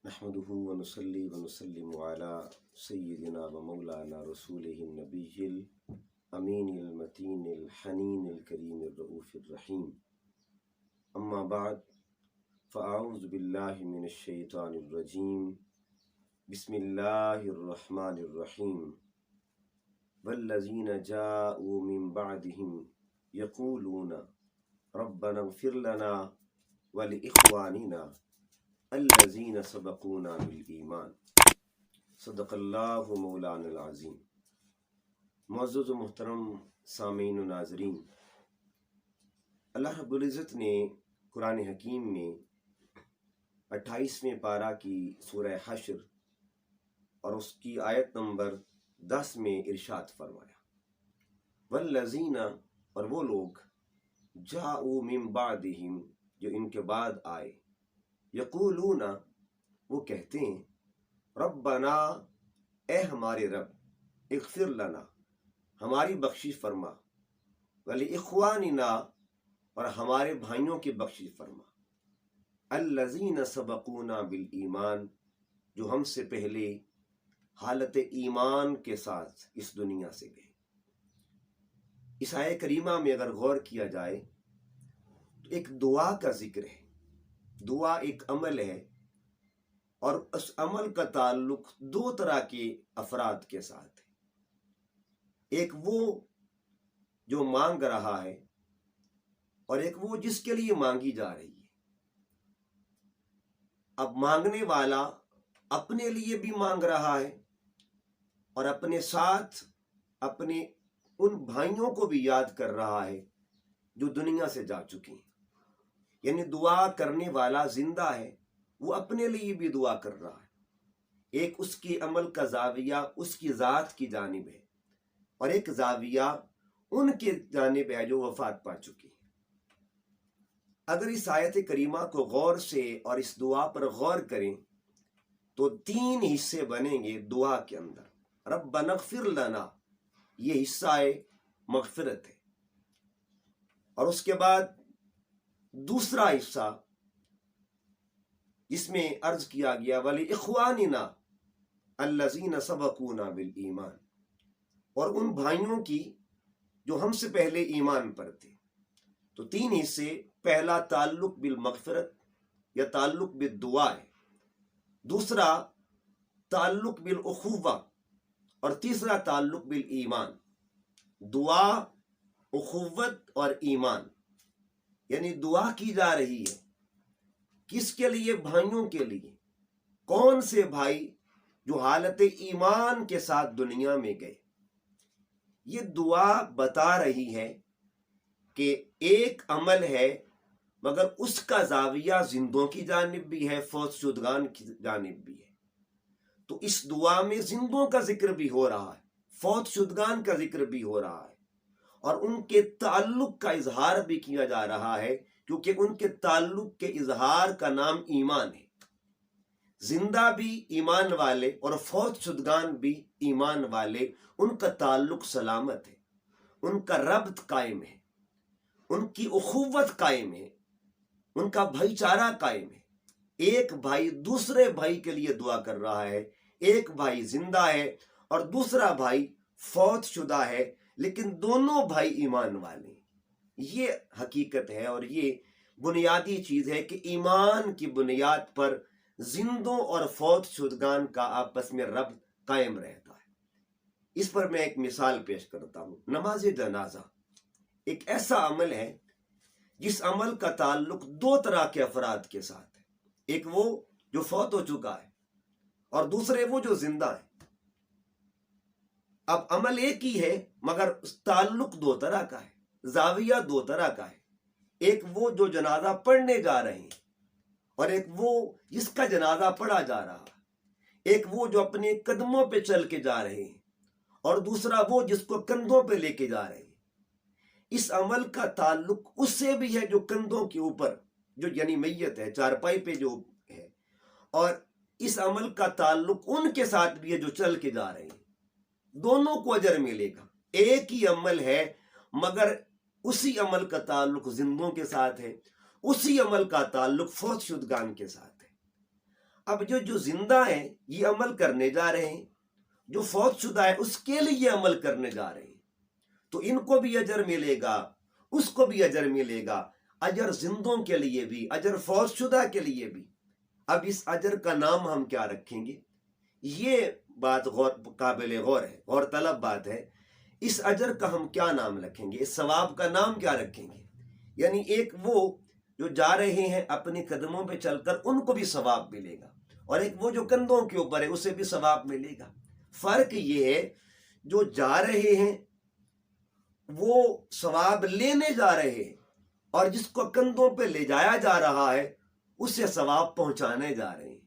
نحمده ونصلي ونسلم على سيدنا ومولانا رسوله النبي الأمين المتين الحنين الكريم الرؤوف الرحيم. أما بعد، فأعوذ بالله من الشيطان الرجيم. بسم الله الرحمن الرحيم. والذين جاءوا من بعدهم يقولون ربنا اغفر لنا ولإخواننا الذين سبقونا بالایمان. صدق اللہ مولانا العظیم. معزز و محترم سامعین و ناظرین، اللہ رب العزت نے قرآن حکیم میں 28ویں پارہ کی سورہ حشر اور اس کی آیت نمبر 10 میں ارشاد فرمایا، والذین، اور وہ لوگ، جاؤ من بعدہم، جو ان کے بعد آئے، یقولون، وہ کہتے ہیں، ربنا، اے ہمارے رب، اغفر لنا، ہماری بخشش فرما، ولاخواننا، اور ہمارے بھائیوں کی بخشش فرما، الذین سبقونا بالایمان، جو ہم سے پہلے حالت ایمان کے ساتھ اس دنیا سے گئے۔ اس آیہ کریمہ میں اگر غور کیا جائے تو ایک دعا کا ذکر ہے۔ دعا ایک عمل ہے، اور اس عمل کا تعلق دو طرح کے افراد کے ساتھ ہے۔ ایک وہ جو مانگ رہا ہے، اور ایک وہ جس کے لیے مانگی جا رہی ہے۔ اب مانگنے والا اپنے لیے بھی مانگ رہا ہے، اور اپنے ساتھ اپنے ان بھائیوں کو بھی یاد کر رہا ہے جو دنیا سے جا چکے ہیں۔ یعنی دعا کرنے والا زندہ ہے، وہ اپنے لیے بھی دعا کر رہا ہے۔ ایک اس کی عمل کا زاویہ اس کی ذات کی جانب ہے، اور ایک زاویہ ان کی جانب ہے جو وفات پا چکی ہے۔ اگر اس آیت کریمہ کو غور سے اور اس دعا پر غور کریں تو 3 حصے بنیں گے دعا کے اندر۔ ربنا اغفر لنا، یہ حصہ مغفرت ہے، اور اس کے بعد دوسرا حصہ جس میں عرض کیا گیا وَلِإِخْوَانِنَا الَّذِينَ سَبَقُونَا بِالْإِيمَانِ، اور ان بھائیوں کی جو ہم سے پہلے ایمان پر تھے۔ تو 3 حصے، پہلا تعلق بالمغفرت یا تعلق بالدعا ہے، دوسرا تعلق بالاخوہ، اور تیسرا تعلق بالایمان۔ دعا، اخوت اور ایمان، یعنی دعا کی جا رہی ہے کس کے لیے؟ بھائیوں کے لیے۔ کون سے بھائی؟ جو حالت ایمان کے ساتھ دنیا میں گئے۔ یہ دعا بتا رہی ہے کہ ایک عمل ہے، مگر اس کا زاویہ زندوں کی جانب بھی ہے، فوت شدگان کی جانب بھی ہے۔ تو اس دعا میں زندوں کا ذکر بھی ہو رہا ہے، فوت شدگان کا ذکر بھی ہو رہا ہے، اور ان کے تعلق کا اظہار بھی کیا جا رہا ہے، کیونکہ ان کے تعلق کے اظہار کا نام ایمان ہے۔ زندہ بھی ایمان والے اور فوت شدگان بھی ایمان والے، ان کا تعلق سلامت ہے، ان کا ربط قائم ہے، ان کی اخوت قائم ہے، ان کا بھائی چارہ قائم ہے۔ ایک بھائی دوسرے بھائی کے لیے دعا کر رہا ہے، ایک بھائی زندہ ہے اور دوسرا بھائی فوت شدہ ہے، لیکن دونوں بھائی ایمان والے ہیں۔ یہ حقیقت ہے، اور یہ بنیادی چیز ہے کہ ایمان کی بنیاد پر زندوں اور فوت شدگان کا آپس میں ربط قائم رہتا ہے۔ اس پر میں ایک مثال پیش کرتا ہوں۔ نماز جنازہ ایک ایسا عمل ہے جس عمل کا تعلق 2 طرح کے افراد کے ساتھ ہے۔ ایک وہ جو فوت ہو چکا ہے، اور دوسرے وہ جو زندہ ہے۔ اب عمل ایک ہی ہے، مگر تعلق 2 طرح کا ہے، زاویہ 2 طرح کا ہے۔ ایک وہ جو جنازہ پڑھنے جا رہے ہیں، اور ایک وہ جس کا جنازہ پڑھا جا رہا ہے۔ ایک وہ جو اپنے قدموں پہ چل کے جا رہے ہیں، اور دوسرا وہ جس کو کندھوں پہ لے کے جا رہے ہیں۔ اس عمل کا تعلق اس سے بھی ہے جو کندھوں کے اوپر، جو یعنی میت ہے، چارپائی پہ جو ہے، اور اس عمل کا تعلق ان کے ساتھ بھی ہے جو چل کے جا رہے ہیں۔ دونوں کو اجر ملے گا، ایک ہی عمل ہے، مگر اسی عمل کا تعلق زندوں کے ساتھ ہے، اسی عمل کا تعلق فوت شدگان کے ساتھ ہے۔ اب جو زندہ ہیں یہ عمل کرنے جا رہے ہیں، جو فوت شدہ ہے اس کے لیے یہ عمل کرنے جا رہے ہیں، تو ان کو بھی اجر ملے گا، اس کو بھی اجر ملے گا، اجر زندوں کے لیے بھی، اجر فوت شدہ کے لیے بھی۔ اب اس اجر کا نام ہم کیا رکھیں گے؟ یہ بات قابل غور ہے، غور طلب بات ہے۔ اس اجر کا ہم کیا نام رکھیں گے؟ اس ثواب کا نام کیا رکھیں گے؟ یعنی ایک وہ جو جا رہے ہیں اپنے قدموں پہ چل کر ان کو بھی ثواب ملے گا، اور ایک وہ جو کندھوں کے اوپر ہے اسے بھی ثواب ملے گا۔ فرق یہ ہے جو جا رہے ہیں وہ ثواب لینے جا رہے ہیں، اور جس کو کندھوں پہ لے جایا جا رہا ہے اسے ثواب پہنچانے جا رہے ہیں۔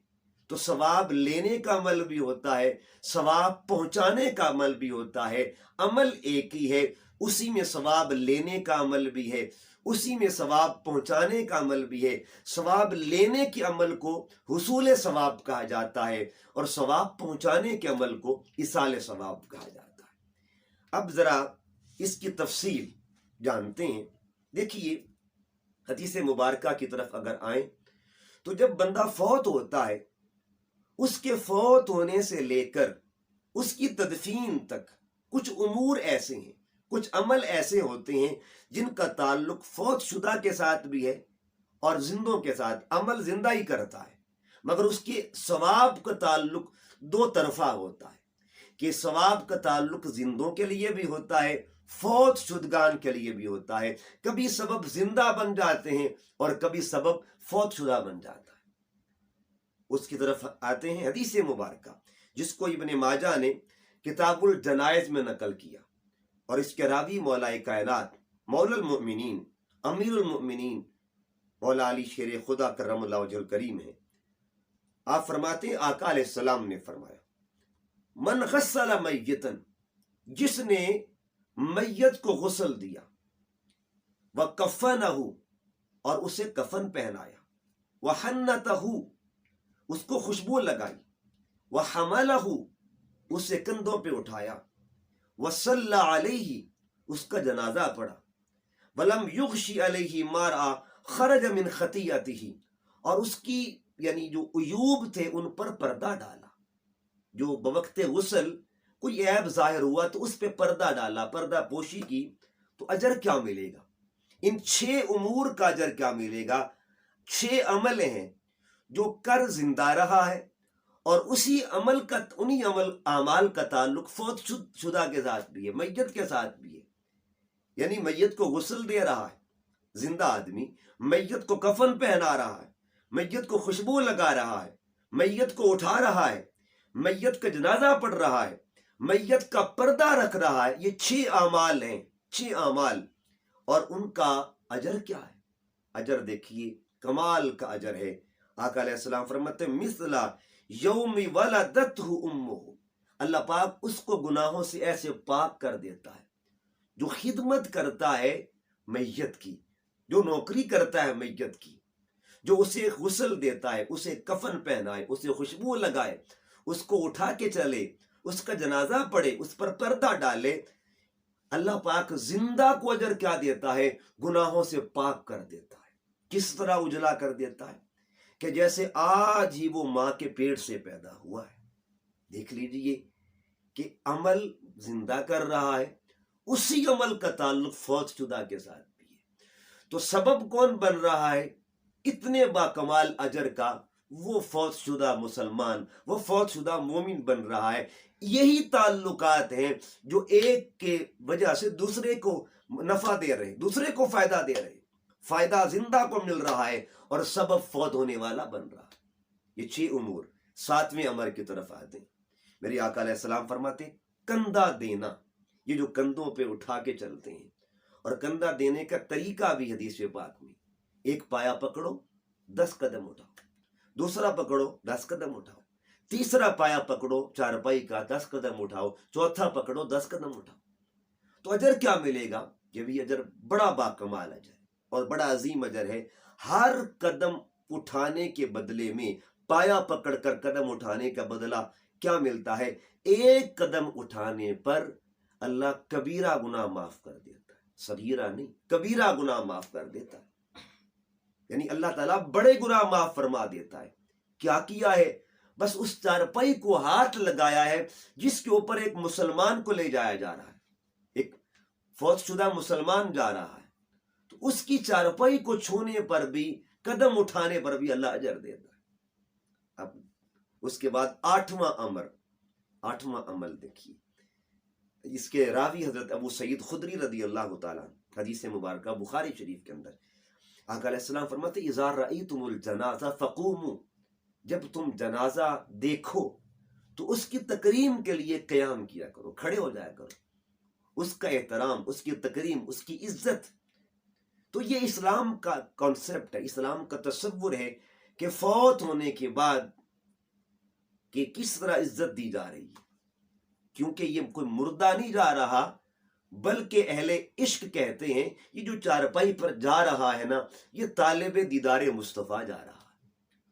تو ثواب لینے کا عمل بھی ہوتا ہے، ثواب پہنچانے کا عمل بھی ہوتا ہے، عمل ایک ہی ہے، اسی میں ثواب لینے کا عمل بھی ہے، اسی میں ثواب پہنچانے کا عمل بھی ہے۔ ثواب لینے کے عمل کو حصول ثواب کہا جاتا ہے، اور ثواب پہنچانے کے عمل کو ایصال ثواب کہا جاتا ہے۔ اب ذرا اس کی تفصیل جانتے ہیں۔ دیکھیے حدیث مبارکہ کی طرف اگر آئیں تو جب بندہ فوت ہوتا ہے، اس کے فوت ہونے سے لے کر اس کی تدفین تک کچھ امور ایسے ہیں، کچھ عمل ایسے ہوتے ہیں جن کا تعلق فوت شدہ کے ساتھ بھی ہے اور زندوں کے ساتھ۔ عمل زندہ ہی کرتا ہے، مگر اس کے ثواب کا تعلق دو طرفہ ہوتا ہے، کہ ثواب کا تعلق زندوں کے لیے بھی ہوتا ہے، فوت شدگان کے لیے بھی ہوتا ہے۔ کبھی سبب زندہ بن جاتے ہیں اور کبھی سبب فوت شدہ بن جاتا ہے۔ اس کی طرف آتے ہیں۔ حدیث مبارکہ جس کو ابن ماجہ نے کتاب الجنائز میں نقل کیا، اور اس کے راوی مولا کائنات مولا المؤمنین امیر المؤمنین مولا علی شیر خدا کرم اللہ وجہ الکریم ہے۔ آپ فرماتے ہیں آقا علیہ السلام نے فرمایا، من غسل میتن، جس نے میت کو غسل دیا، وکفنہ، اور اسے کفن پہنایا، وحنتہ، اس کو خوشبو لگائی، وحملہ، اسے کندھوں پہ اٹھایا، وصلی علیہ، اس کا جنازہ پڑھا، ولم یغشی علیہ ما رأى خرج من خطیئتہ، اور اس کی یعنی جو عیوب تھے ان پر پردہ ڈالا۔ جو بوقت غسل کوئی عیب ظاہر ہوا تو اس پہ پردہ ڈالا، پردہ پوشی کی، تو اجر کیا ملے گا؟ ان 6 امور کا اجر کیا ملے گا؟ 6 عمل ہیں جو کر زندہ رہا ہے، اور اسی عمل کا، انہی اعمال کا تعلق فوت شدہ کے ساتھ بھی ہے، میت کے ساتھ بھی ہے۔ یعنی میت کو غسل دے رہا ہے زندہ آدمی، میت کو کفن پہنا رہا ہے، میت کو خوشبو لگا رہا ہے، میت کو اٹھا رہا ہے، میت کا جنازہ پڑھ رہا ہے، میت کا پردہ رکھ رہا ہے۔ یہ 6 اعمال ہیں، 6 اعمال، اور ان کا اجر کیا ہے؟ اجر دیکھیے کمال کا اجر ہے۔ آقا علیہ السلام فرماتے ہیں مثل یوم ولدتہ امہ، اللہ پاک اس کو گناہوں سے ایسے پاک کر دیتا ہے جو خدمت کرتا ہے میت کی، جو نوکری کرتا ہے میت کی، جو اسے غسل دیتا ہے، اسے کفن پہنائے، اسے خوشبو لگائے، اس کو اٹھا کے چلے، اس کا جنازہ پڑھے، اس پر پردہ ڈالے۔ اللہ پاک زندہ کو اجر کیا دیتا ہے؟ گناہوں سے پاک کر دیتا ہے۔ کس طرح اجلا کر دیتا ہے؟ کہ جیسے آج ہی وہ ماں کے پیٹ سے پیدا ہوا ہے۔ دیکھ لیجئے کہ عمل زندہ کر رہا ہے، اسی عمل کا تعلق فوت شدہ کے ساتھ بھی ہے۔ تو سبب کون بن رہا ہے اتنے با کمال اجر کا؟ وہ فوت شدہ مسلمان، وہ فوت شدہ مومن بن رہا ہے۔ یہی تعلقات ہیں جو ایک کے وجہ سے دوسرے کو نفع دے رہے، دوسرے کو فائدہ دے رہے۔ فائدہ زندہ کو مل رہا ہے اور سبب فوت ہونے والا بن رہا ہے۔ یہ 6 امور 7ویں امر کی طرف آتے ہیں۔ میرے آقا علیہ السلام فرماتے ہیں کندھا دینا، یہ جو کندھوں پہ اٹھا کے چلتے ہیں، اور کندھا دینے کا طریقہ بھی حدیث پاک میں، ایک پایا پکڑو 10 قدم اٹھاؤ، دوسرا پکڑو 10 قدم اٹھاؤ، تیسرا پایا پکڑو چارپائی کا 10 قدم اٹھاؤ، چوتھا پکڑو 10 قدم اٹھاؤ۔ تو اجر کیا ملے گا؟ یہ بھی اجر بڑا باکمال اجر ہے اور بڑا عظیم اجر ہے۔ ہر قدم اٹھانے کے بدلے میں، پایا پکڑ کر قدم اٹھانے کا بدلہ کیا ملتا ہے؟ ایک قدم اٹھانے پر اللہ کبیرہ گناہ معاف کر دیتا ہے، صغیرہ نہیں، کبیرہ گناہ معاف کر دیتا ہے۔ یعنی اللہ تعالیٰ بڑے گناہ معاف فرما دیتا ہے۔ کیا کیا ہے؟ بس اس چارپائی کو ہاتھ لگایا ہے جس کے اوپر ایک مسلمان کو لے جایا جا رہا ہے، ایک فوت شدہ مسلمان جا رہا ہے، تو اس کی چارپائی کو چھونے پر بھی، قدم اٹھانے پر بھی اللہ اجر دیتا ہے۔ اب اس کے بعد آٹھواں عمل دیکھیے، اس کے راوی حضرت ابو سعید خدری رضی اللہ تعالیٰ، حدیث مبارکہ بخاری شریف کے اندر آقا علیہ السلام فرماتے ہیں اذا رأیتم الجنازہ فقوموا، جب تم جنازہ دیکھو تو اس کی تکریم کے لیے قیام کیا کرو، کھڑے ہو جایا کرو، اس کا احترام، اس کی تکریم، اس کی عزت۔ تو یہ اسلام کا کانسیپٹ ہے، اسلام کا تصور ہے کہ فوت ہونے کے بعد کہ کس طرح عزت دی جا رہی ہے، کیونکہ یہ کوئی مردہ نہیں جا رہا، بلکہ اہل عشق کہتے ہیں یہ جو چارپائی پر جا رہا ہے نا، یہ طالب دیدار مصطفیٰ جا رہا ہے،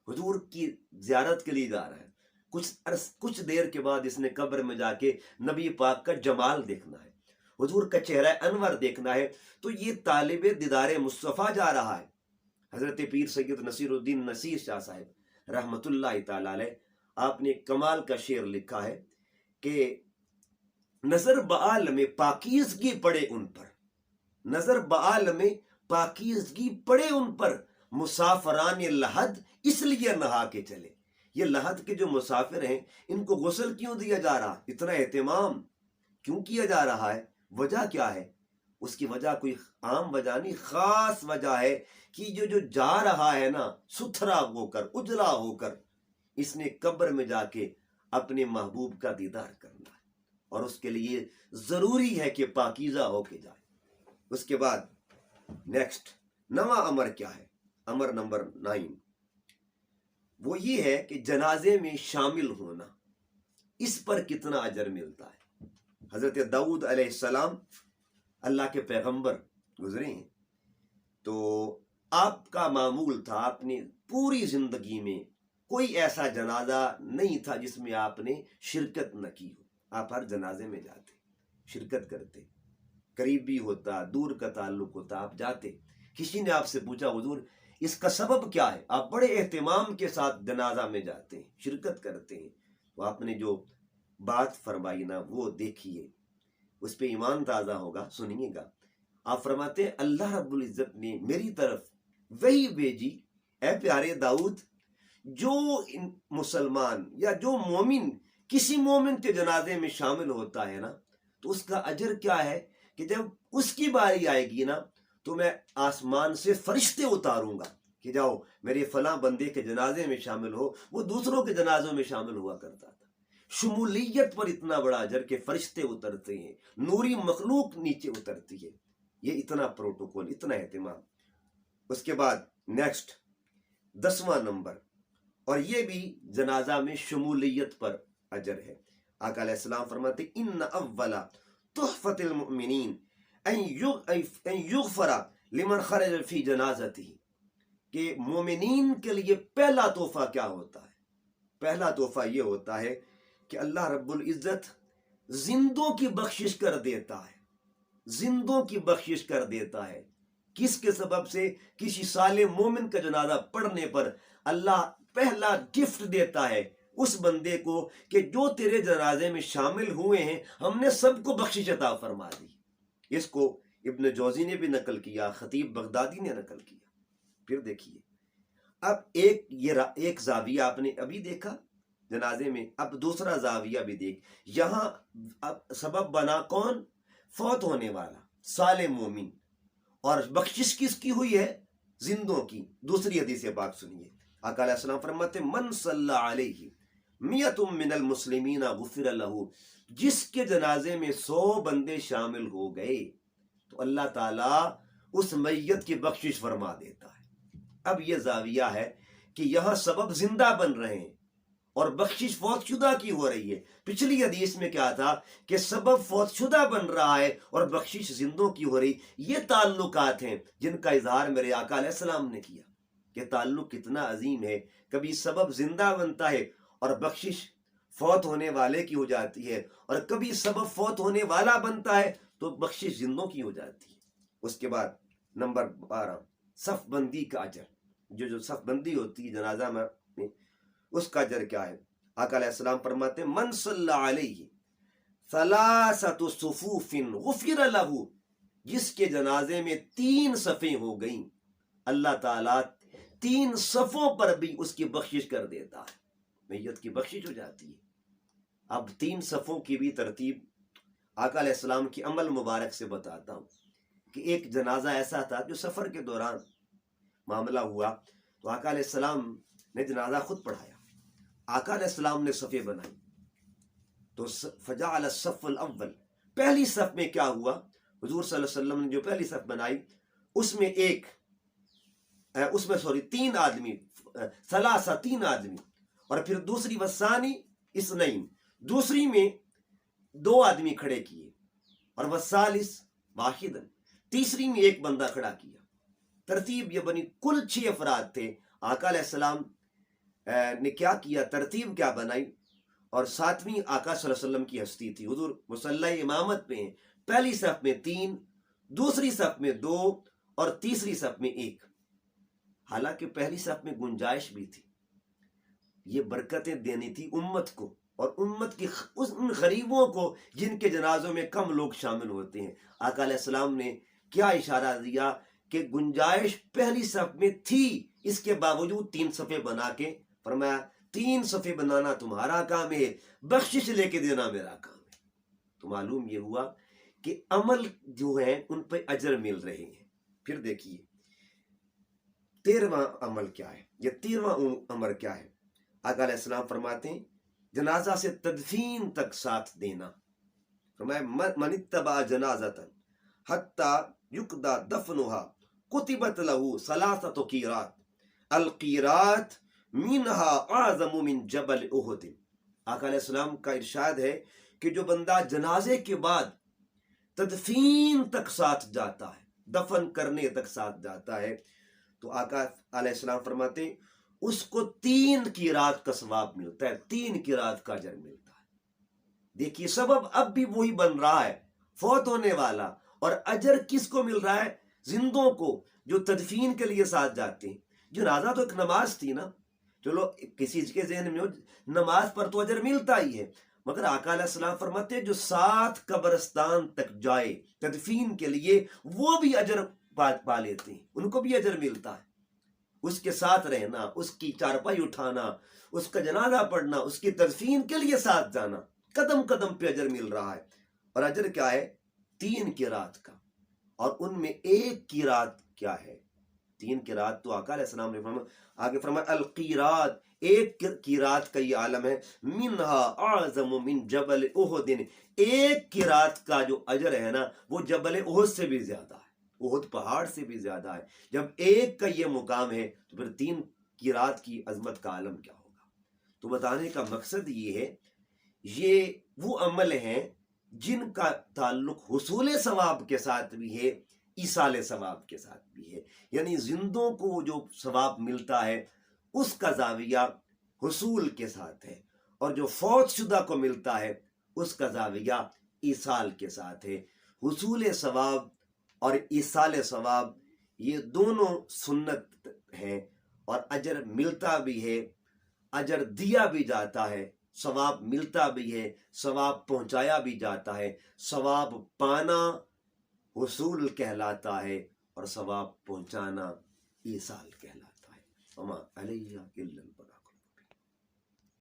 حضور کی زیارت کے لیے جا رہا ہے، کچھ دیر کے بعد اس نے قبر میں جا کے نبی پاک کا جمال دیکھنا ہے، حضور کا چہرہ انور دیکھنا ہے، تو یہ طالب دیدار مصطفیٰ جا رہا ہے۔ حضرت پیر سید نصیر الدین نصیر شاہ صاحب رحمۃ اللہ تعالی علیہ، آپ نے کمال کا شعر لکھا ہے کہ نظر بعالم پاکیزگی پڑے ان پر، نظر بعالم پاکیزگی پڑے ان پر، مسافران لحد اس لیے نہا کے چلے۔ یہ لحد کے جو مسافر ہیں ان کو غسل کیوں دیا جا رہا، اتنا اہتمام کیوں کیا جا رہا ہے؟ وجہ کیا ہے؟ اس کی وجہ کوئی عام وجہ نہیں، خاص وجہ ہے کہ جو جا رہا ہے نا، ستھرا ہو کر، اجلا ہو کر، اس نے قبر میں جا کے اپنے محبوب کا دیدار کرنا ہے، اور اس کے لیے ضروری ہے کہ پاکیزہ ہو کے جائے۔ اس کے بعد نیکسٹ نواں امر کیا ہے؟ امر نمبر 9 وہ یہ ہے کہ جنازے میں شامل ہونا، اس پر کتنا اجر ملتا ہے۔ حضرت داؤد علیہ السلام اللہ کے پیغمبر گزرے ہیں، تو آپ کا معمول تھا، آپ نے پوری زندگی میں کوئی ایسا جنازہ نہیں تھا جس میں آپ نے شرکت نہ کی ہو، آپ ہر جنازے میں جاتے، شرکت کرتے، قریبی ہوتا، دور کا تعلق ہوتا، آپ جاتے۔ کسی نے آپ سے پوچھا حضور اس کا سبب کیا ہے؟ آپ بڑے اہتمام کے ساتھ جنازہ میں جاتے ہیں، شرکت کرتے ہیں، تو آپ نے جو بات فرمائی نا وہ دیکھیے، اس پہ ایمان تازہ ہوگا، سنیے گا۔ آپ فرماتے ہیں اللہ رب العزت نے میری طرف وہی بھیجی، اے پیارے داؤد، جو مسلمان یا جو مومن کسی مومن کے جنازے میں شامل ہوتا ہے نا، تو اس کا اجر کیا ہے کہ جب اس کی باری آئے گی نا، تو میں آسمان سے فرشتے اتاروں گا کہ جاؤ میرے فلاں بندے کے جنازے میں شامل ہو۔ وہ دوسروں کے جنازوں میں شامل ہوا کرتا تھا۔ شمولیت پر اتنا بڑا اجر کہ فرشتے اترتے ہیں، نوری مخلوق نیچے اترتی ہے، یہ اتنا پروٹوکول، اتنا اہتمام۔ اس کے بعد نیکسٹ 10واں نمبر، اور یہ بھی جنازہ میں شمولیت پر اجر ہے۔ آقا علیہ السلام فرماتے ان اول تحفۃ المؤمنین ان یغفر لمن خرج فی جنازتہ، کہ مومنین کے لیے پہلا تحفہ کیا ہوتا ہے؟ پہلا تحفہ یہ ہوتا ہے کہ اللہ رب العزت زندوں کی بخشش کر دیتا ہے، زندوں کی بخشش کر دیتا ہے۔ کس کے سبب سے؟ کسی صالح مومن کا جنازہ پڑھنے پر اللہ پہلا گفٹ دیتا ہے اس بندے کو کہ جو تیرے جنازے میں شامل ہوئے ہیں ہم نے سب کو بخشش عطا فرما دی۔ اس کو ابن جوزی نے بھی نقل کیا، خطیب بغدادی نے نقل کیا۔ پھر دیکھیے، اب ایک زاویہ آپ نے ابھی دیکھا جنازے میں، اب دوسرا زاویہ بھی دیکھ۔ یہاں اب سبب بنا کون؟ فوت ہونے والا صالح مومن، اور بخشش کس کی ہوئی ہے؟ زندوں کی۔ دوسری حدیث پاک سنیے، آقا علیہ السلام فرماتے من صلی علیہ میت من المسلمین غفر لہ، جس کے جنازے میں 100 بندے شامل ہو گئے تو اللہ تعالیٰ اس میت کی بخشش فرما دیتا ہے۔ اب یہ زاویہ ہے کہ یہاں سبب زندہ بن رہے ہیں اور بخشش فوت شدہ کی ہو رہی ہے۔ پچھلی حدیث میں کیا تھا کہ سبب فوت شدہ بن رہا ہے اور بخشش زندوں کی ہو رہی۔ یہ تعلقات ہیں جن کا اظہار میرے آقا علیہ السلام نے کیا کہ تعلق کتنا عظیم ہے۔ کبھی سبب زندہ بنتا ہے اور بخشش فوت ہونے والے کی ہو جاتی ہے، اور کبھی سبب فوت ہونے والا بنتا ہے تو بخشش زندوں کی ہو جاتی ہے۔ اس کے بعد نمبر 12 صف بندی کا اجر۔ جو صف بندی ہوتی ہے جنازہ میں، اس کا اجر کیا ہے؟ آقا علیہ السلام فرماتے ہیں من صلی علیہ ثلاثۃ صفوف غفر لہ، جس کے جنازے میں 3 صفیں ہو گئیں اللہ تعالیٰ 3 صفوں پر بھی اس کی بخشش کر دیتا ہے، میت کی بخشش ہو جاتی ہے۔ اب 3 صفوں کی بھی ترتیب آقا علیہ السلام کی عمل مبارک سے بتاتا ہوں کہ ایک جنازہ ایسا تھا جو سفر کے دوران معاملہ ہوا، تو آقا علیہ السلام نے جنازہ خود پڑھایا، آقا علیہ السلام نے صفیں بنائی، تو فجعل الصف الاول، پہلی صف میں کیا ہوا، حضور صلی اللہ علیہ وسلم نے جو پہلی صف بنائی اس میں 3 آدمی، ثلاثہ 3 آدمی، اور پھر دوسری وثانی اثنین، دوسری میں 2 آدمی کھڑے کیے، اور والثالث واحدا، تیسری میں 1 بندہ کھڑا کیا۔ ترتیب یہ بنی، کل 6 افراد تھے، آقا علیہ السلام نے کیا کیا، ترتیب کیا بنائی، اور 7ویں آقا صلی اللہ علیہ وسلم کی ہستی تھی، حضور مصلی امامت پہ ہیں، پہلی صف میں 3، دوسری صف میں 2، اور تیسری صف میں 1۔ حالانکہ پہلی صف میں گنجائش بھی تھی، یہ برکتیں دینی تھی امت کو، اور امت کی ان غریبوں کو جن کے جنازوں میں کم لوگ شامل ہوتے ہیں۔ آقا علیہ السلام نے کیا اشارہ دیا کہ گنجائش پہلی صف میں تھی، اس کے باوجود 3 صفیں بنا کے فرمایا 3 صفیں بنانا تمہارا کام ہے، بخشش لے کے دینا میرا کام ہے۔ تو معلوم یہ ہوا کہ عمل جو ہے ان پہ اجر مل رہے ہیں۔ پھر دیکھیے 13واں عمل کیا ہے، یہ 13واں امر کیا ہے؟ آقا علیہ السلام فرماتے ہیں جنازہ سے تدفین تک ساتھ دینا۔ فرمایا من اتبع جنازۃ حتی یقضی دفنها کتبت له 3 قیرات، القیرات منها اعظم من جبل احد۔ آقا علیہ السلام کا ارشاد ہے کہ جو بندہ جنازے کے بعد تدفین تک ساتھ جاتا ہے، دفن کرنے تک ساتھ جاتا ہے، تو آقا علیہ السلام فرماتے ہیں اس کو 3 قیرات کا ثواب ملتا ہے، 3 قیرات کا اجر ملتا ہے۔ دیکھیے سبب اب بھی وہی بن رہا ہے، فوت ہونے والا، اور اجر کس کو مل رہا ہے؟ زندوں کو، جو تدفین کے لیے ساتھ جاتے ہیں۔ جنازہ تو ایک نماز تھی نا، چلو کسی کے ذہن میں ہو نماز پر تو اجر ملتا ہی ہے، مگر آقا علیہ السلام فرماتے ہیں جو ساتھ قبرستان تک جائے تدفین کے لیے وہ بھی اجر پا لیتے ہیں، ان کو بھی اجر ملتا ہے۔ اس کے ساتھ رہنا، اس کی چارپائی اٹھانا، اس کا جنازہ پڑھنا، اس کی تدفین کے لیے ساتھ جانا، قدم قدم پہ اجر مل رہا ہے۔ اور اجر کیا ہے؟ 3 قیرات کا، اور ان میں 1 قیرات کیا ہے؟ 3 قیرات تو آقا علیہ السلام نے آگے فرمایا القیرات، 1 قیرات کا یہ عالم ہے، منہا اعظم من جبل احد، 1 قیرات کا جو اجر ہے نا وہ جبل احد سے بھی زیادہ ہے، احد پہاڑ سے بھی زیادہ ہے۔ جب 1 کا یہ مقام ہے تو پھر 3 قیرات کی عظمت کا عالم کیا ہوگا؟ تو بتانے کا مقصد یہ ہے، یہ وہ عمل ہیں جن کا تعلق حصول ثواب کے ساتھ بھی ہے، ایصال ثواب کے ساتھ بھی ہے، یعنی زندوں کو جو ثواب ملتا ہے اس کا زاویہ حصول کے ساتھ ہے، اور جو فوت شدہ کو ملتا ہے اس کا زاویہ ایصال کے ساتھ ہے۔ حصول ثواب اور ایصال ثواب یہ دونوں سنت ہیں، اور اجر ملتا بھی ہے، اجر دیا بھی جاتا ہے، ثواب ملتا بھی ہے، ثواب پہنچایا بھی جاتا ہے۔ ثواب پانا حصول کہلاتا ہے، اور ثواب پہنچانا ایصال کہلاتا ہے۔ وما علیہ الا البلاغ۔